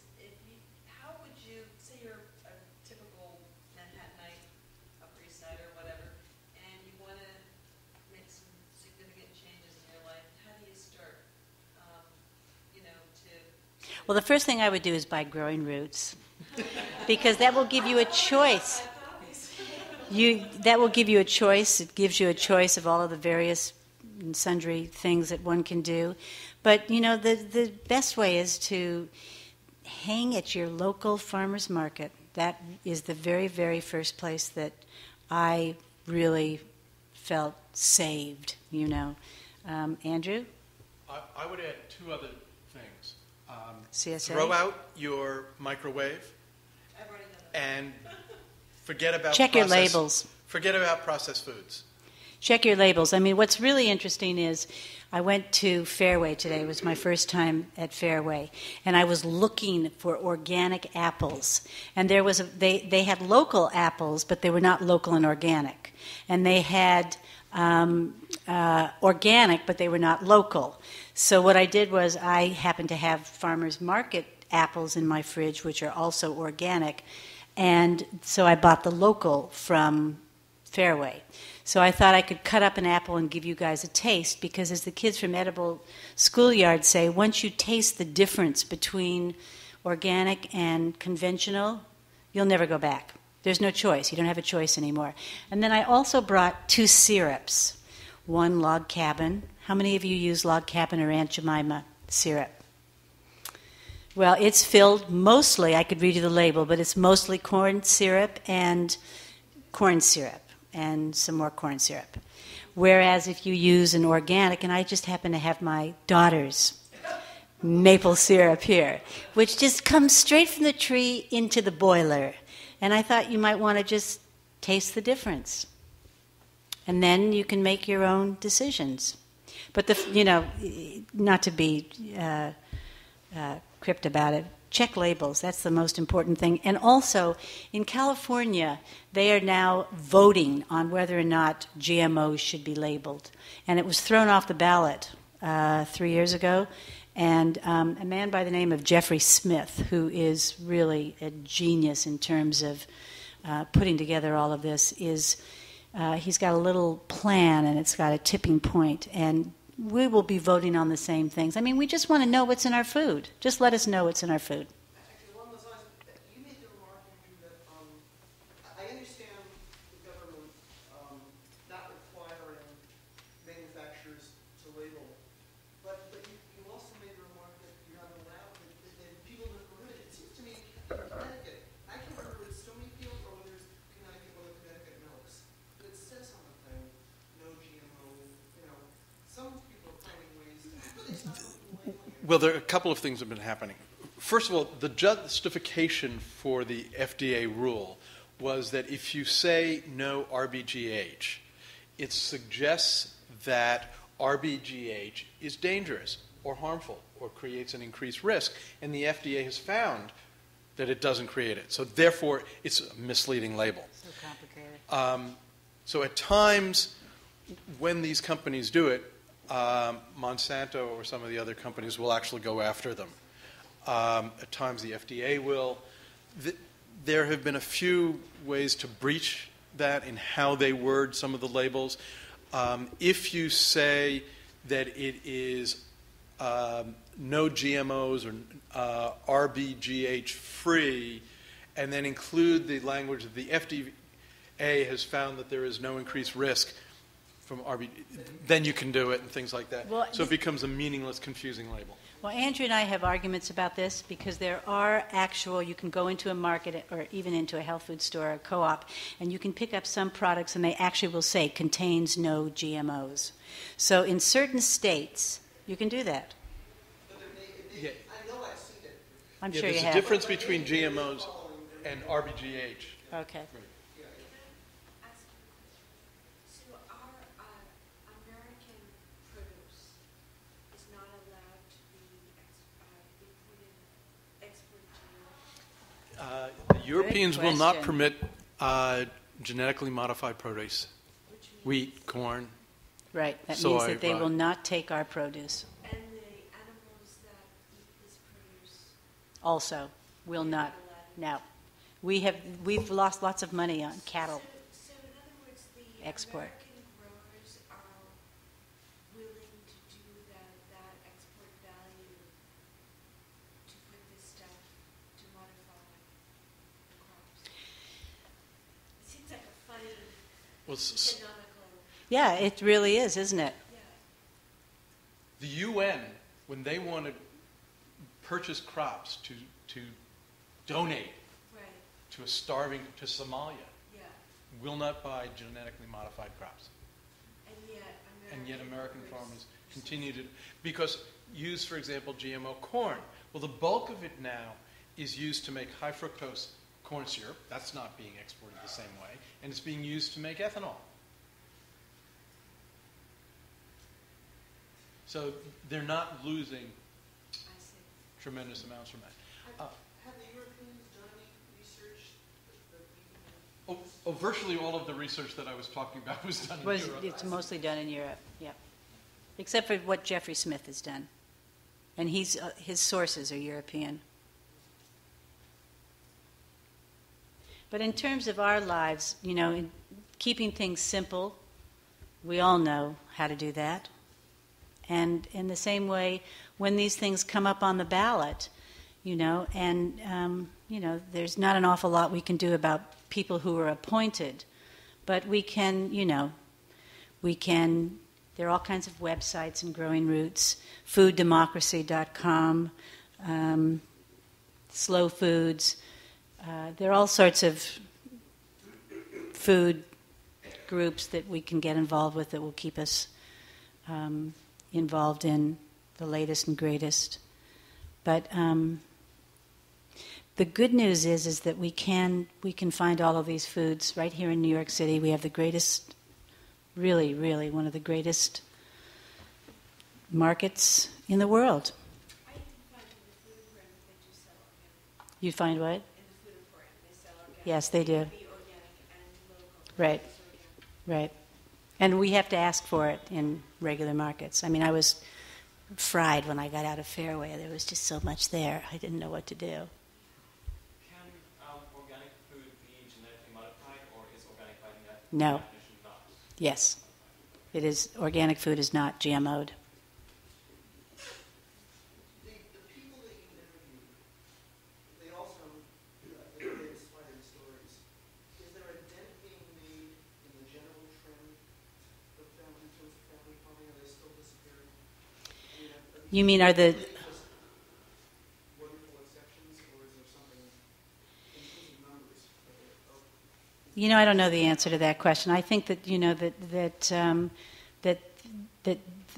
how would you, say you're a typical Manhattanite, Upper East Side or whatever, and you want to make some significant changes in your life, how do you start, Well, the first thing I would do is buy Growing Roots, because that will give you a choice. That will give you a choice. It gives you a choice of all of the various and sundry things that one can do. But, the best way is to hang at your local farmer's market. That is the very, very first place that I really felt saved, Andrew? I would add 2 other things. CSA? Throw out your microwave and forget about Check your labels. Forget about processed foods. Check your labels. I mean, what's really interesting is I went to Fairway today. It was my first time at Fairway. And I was looking for organic apples. And there was they had local apples, but they were not local and organic. And they had organic, but they were not local. So what I did was I happened to have farmers market apples in my fridge, which are also organic. And so I bought the local from Fairway. So I thought I could cut up an apple and give you guys a taste, because as the kids from Edible Schoolyard say, once you taste the difference between organic and conventional, you'll never go back. There's no choice. You don't have a choice anymore. And then I also brought 2 syrups. One Log Cabin. How many of you use Log Cabin or Aunt Jemima syrup? Well, it's filled mostly, I could read you the label, but it's mostly corn syrup and some more corn syrup. Whereas if you use an organic, and I just happen to have my daughters maple syrup here, which just comes straight from the tree into the boiler. And I thought you might want to just taste the difference. And then you can make your own decisions. But, not to be crypt about it, check labels. That's the most important thing. And also, in California, they are now voting on whether or not GMOs should be labeled. And it was thrown off the ballot 3 years ago. And a man by the name of Jeffrey Smith, who is really a genius in terms of putting together all of this, he's got a little plan, and it's got a tipping point. And we will be voting on the same things. I mean, we just want to know what's in our food. Just let us know what's in our food. Actually, along those lines, you made the remark, Andrew, that I understand the government not requiring manufacturers to label, but you also made the remark that you're not allowed, that people are prohibited. It seems to me, in Connecticut, I can't remember if it's Stonyfield or whether it's Connecticut or the Connecticut Milks, but it says on the thing, no GMO, some people are finding ways to Well, there are a couple of things that have been happening. First of all, the justification for the FDA rule was that if you say no RBGH, it suggests that RBGH is dangerous or harmful or creates an increased risk, and the FDA has found that it doesn't create it. So therefore, it's a misleading label. So complicated. So at times, when these companies do it, Monsanto or some of the other companies will actually go after them. At times the FDA will. There have been a few ways to breach that in how they word some of the labels. If you say that it is no GMOs or RBGH free, and then include the language that the FDA has found that there is no increased risk from then you can do it and things like that. Well, so it becomes a meaningless, confusing label. Well, Andrew and I have arguments about this because there are you can go into a market or even into a health food store or a co-op, and you can pick up some products and they actually will say contains no GMOs. So in certain states, you can do that. Yeah. I know I've seen it. I'm sure you have. There's a difference between GMOs and RBGH. Okay. So our American produce is not allowed to be exported to The Europeans will not permit genetically modified produce. Wheat, corn, Right. That soy, means that they rye. will not take our produce. and the animals that eat this produce Also, will not. No. We've lost lots of money on cattle. So in other words, the Export. American growers are willing to do that export value to put this stuff to modify the crops. It seems like a funny economical. Yeah, it really is, isn't it? Yeah. The UN, when they want to purchase crops to donate Right. to Somalia, Yeah. will not buy genetically modified crops. And yet American farmers continue to, because use, for example, GMO corn. Well, the bulk of it now is used to make high fructose corn syrup. That's not being exported the same way. And it's being used to make ethanol. So they're not losing I see. tremendous amounts from that. Have the Europeans done any research? Virtually all of the research that I was talking about was done in Europe. It's mostly done in Europe, yeah. Except for what Jeffrey Smith has done. And his sources are European. But in terms of our lives, in keeping things simple, we all know how to do that. And in the same way, when these things come up on the ballot, there's not an awful lot we can do about people who are appointed, but we can, there are all kinds of websites and growing roots, fooddemocracy.com, Slow Foods. There are all sorts of food groups that we can get involved with that will keep us involved in the latest and greatest. But the good news is that we can find all of these foods right here in New York City. We have the greatest, really, really one of the greatest markets in the world. I can find in the food aquarium that they do sell organic. You find what? In the food aquarium, they sell organic. Yes, they do. It can be organic and local. Right. It's organic. Right. And we have to ask for it in regular markets. I mean, I was fried when I got out of Fairway. There was just so much there. I didn't know what to do. Can organic food be genetically modified, or is organic by No. definition not? Yes. It is. Organic food is not GMO'd. The people that you interviewed, they all sound very inspiring stories. Is there a dent being made in the general trend of family, in terms of family farming? Are they still disappearing? You mean are the... Just wonderful exceptions, or is there something in terms of numbers? You know, I don't know the answer to that question. I think that, you know, that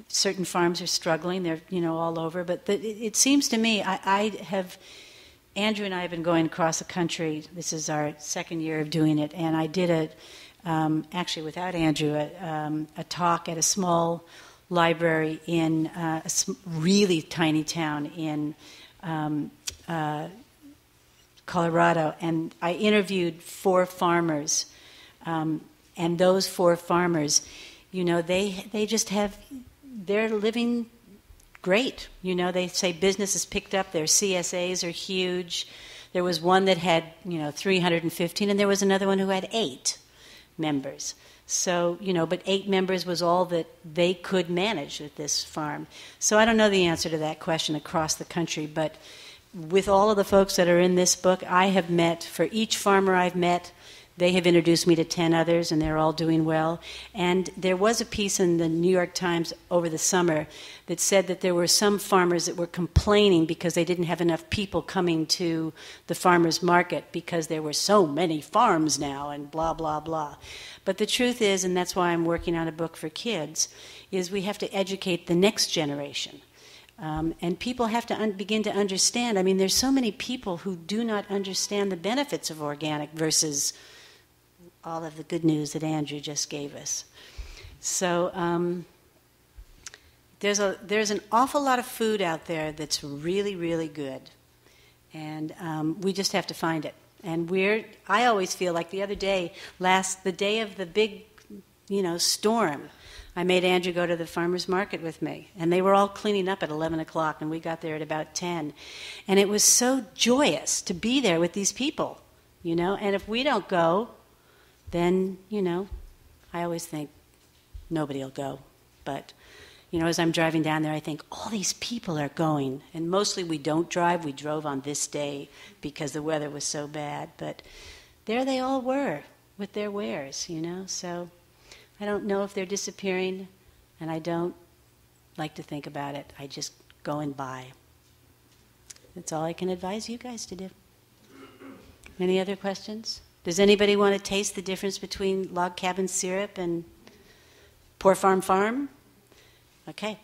certain farms are struggling. They're, you know, all over. But it seems to me, Andrew and I have been going across the country. This is our second year of doing it. And I did it, actually without Andrew, a talk at a small library in a really tiny town in Colorado, and I interviewed 4 farmers, and those 4 farmers, you know, they just have, they're living great. You know, they say business has picked up, their CSAs are huge. There was one that had, you know, 315, and there was another one who had 8 members. So, you know, but 8 members was all that they could manage at this farm. So I don't know the answer to that question across the country, but with all of the folks that are in this book, I have met, for each farmer I've met, they have introduced me to 10 others, and they're all doing well. And there was a piece in the New York Times over the summer that said that there were some farmers that were complaining because they didn't have enough people coming to the farmers market because there were so many farms now and blah, blah, blah. But the truth is, and that's why I'm working on a book for kids, is we have to educate the next generation. And people have to begin to understand. I mean, there's so many people who do not understand the benefits of organic versus all of the good news that Andrew just gave us. So there's an awful lot of food out there that's really, really good. And we just have to find it. And I always feel like the other day, the day of the big, you know, storm, I made Andrew go to the farmer's market with me. And they were all cleaning up at 11 o'clock, and we got there at about 10. And it was so joyous to be there with these people, you know. And if we don't go, then, you know, I always think nobody will go. But, you know, as I'm driving down there, I think all these people are going. And mostly we don't drive. We drove on this day because the weather was so bad. But there they all were with their wares, you know. So I don't know if they're disappearing, and I don't like to think about it. I just go and buy. That's all I can advise you guys to do. Any other questions? Does anybody want to taste the difference between log cabin syrup and Poor Farm Farm? Okay.